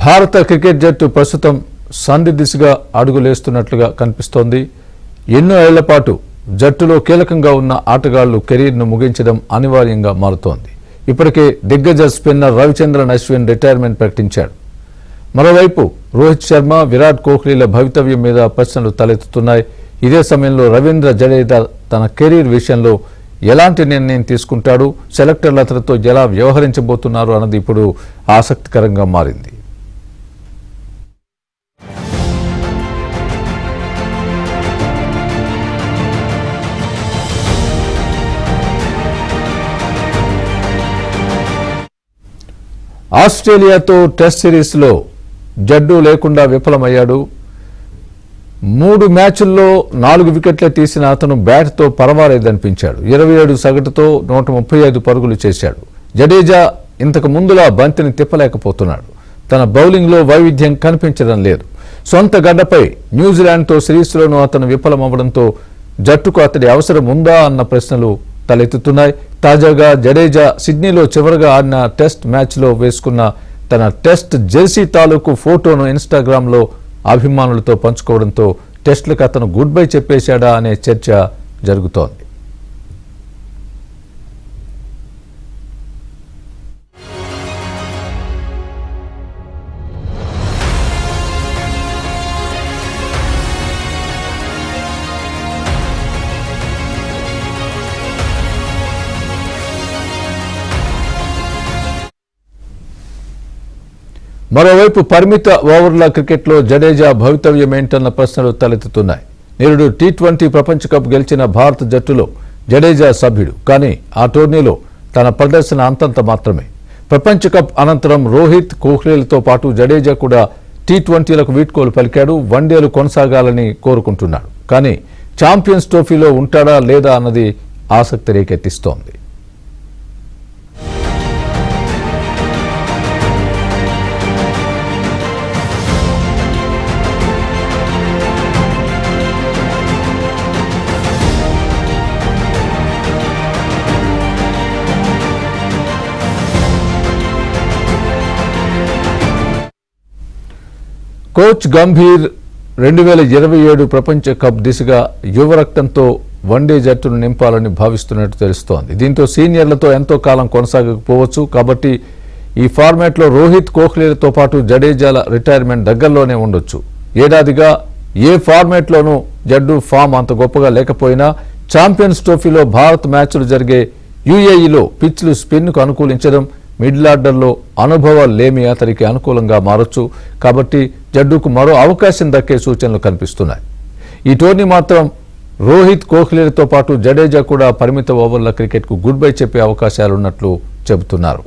భారత క్రికెట్ జట్టు ప్రస్తుతం సంధి దిశగా అడుగులేస్తున్నట్లుగా కనిపిస్తోంది. ఎన్నో ఏళ్ల పాటు జట్టులో కీలకంగా ఉన్న ఆటగాళ్లు కెరీర్ను ముగించడం అనివార్యంగా మారుతోంది. ఇప్పటికే దిగ్గజ స్పిన్నర్ రవిచంద్రన్ అశ్విన్ రిటైర్మెంట్ ప్రకటించాడు. మరోవైపు రోహిత్ శర్మ, విరాట్ కోహ్లీల భవితవ్యం మీద ప్రశ్నలు తలెత్తుతున్నాయి. ఇదే సమయంలో రవీంద్ర జడేజా తన కెరీర్ విషయంలో ఎలాంటి నిర్ణయం తీసుకుంటాడు, సెలెక్టర్లు అతనితో ఎలా వ్యవహరించబోతున్నారు అన్నది ఇప్పుడు ఆసక్తికరంగా మారింది. ఆస్ట్రేలియాతో టెస్ట్ సిరీస్లో జడ్డు లేకుండా విఫలమయ్యాడు. 3 మ్యాచ్ల్లో 4 వికెట్లే తీసిన అతను బ్యాట్తో పరవాలేదనిపించాడు. 27 సగటుతో 135 పరుగులు చేశాడు. జడేజా ఇంతకు ముందులా బంతిని తిప్పలేకపోతున్నాడు. తన బౌలింగ్లో వైవిధ్యం కనిపించడం లేదు. సొంత గడ్డపై న్యూజిలాండ్తో సిరీస్లోనూ అతను విఫలమవ్వడంతో జట్టుకు అతడి అవసరం ఉందా అన్న ప్రశ్నలు తలెత్తుతున్నాయి. తాజాగా జడేజా సిడ్నీలో చివరగా ఆడిన టెస్ట్ మ్యాచ్లో వేసుకున్న తన టెస్ట్ జెర్సీ తాలూకు ఫోటోను ఇన్స్టాగ్రామ్లో అభిమానులతో పంచుకోవడంతో టెస్టులకు అతను గుడ్ బై చెప్పేశాడా అనే చర్చ జరుగుతోంది. మరోవైపు పరిమిత ఓవర్ల క్రికెట్లో జడేజా భవితవ్యం ఏంటన్న ప్రశ్నలు తలెత్తుతున్నాయి. నేడు టీ20 ప్రపంచ కప్ గెలిచిన భారత జట్టులో జడేజా సభ్యుడు. కానీ ఆ టోర్నీలో తన ప్రదర్శన అంతంత మాత్రమే. ప్రపంచ కప్ అనంతరం రోహిత్, కోహ్లీలతో పాటు జడేజా కూడా టీ20లకు వీడ్కోలు పలికాడు. వన్డేలు కొనసాగాలని కోరుకుంటున్నాడు. కానీ ఛాంపియన్స్ ట్రోఫీలో ఉంటాడా లేదా అన్నది ఆసక్తి రేకెత్తిస్తోంది. కోచ్ గంభీర్ 2027 ప్రపంచ కప్ దిశగా యువ రక్తంతో వన్డే జట్టును నింపాలని భావిస్తున్నట్టు తెలుస్తోంది. దీంతో సీనియర్లతో ఎంతో కాలం కొనసాగకపోవచ్చు. కాబట్టి ఈ ఫార్మాట్లో రోహిత్, కోహ్లీలతో పాటు జడేజాల రిటైర్మెంట్ దగ్గరలోనే ఉండొచ్చు. ఏడాదిగా ఏ ఫార్మాట్లోనూ జడ్డు ఫామ్ అంత గొప్పగా లేకపోయినా ఛాంపియన్స్ ట్రోఫీలో భారత్ మ్యాచ్లు జరిగే యూఏఈలో పిచ్లు స్పిన్కు అనుకూలించడం, మిడిల్ ఆర్డర్లో అనుభవాలేమి అతనికి అనుకూలంగా మారొచ్చు. కాబట్టి జడ్డుకు మరో అవకాశం దక్కే సూచనలు కనిపిస్తున్నాయి. ఈ టోర్నీ మాత్రం రోహిత్, కోహ్లీలతో పాటు జడేజా కూడా పరిమిత ఓవర్ల క్రికెట్కు గుడ్ బై చెప్పే అవకాశాలున్నట్లు చెబుతున్నారు.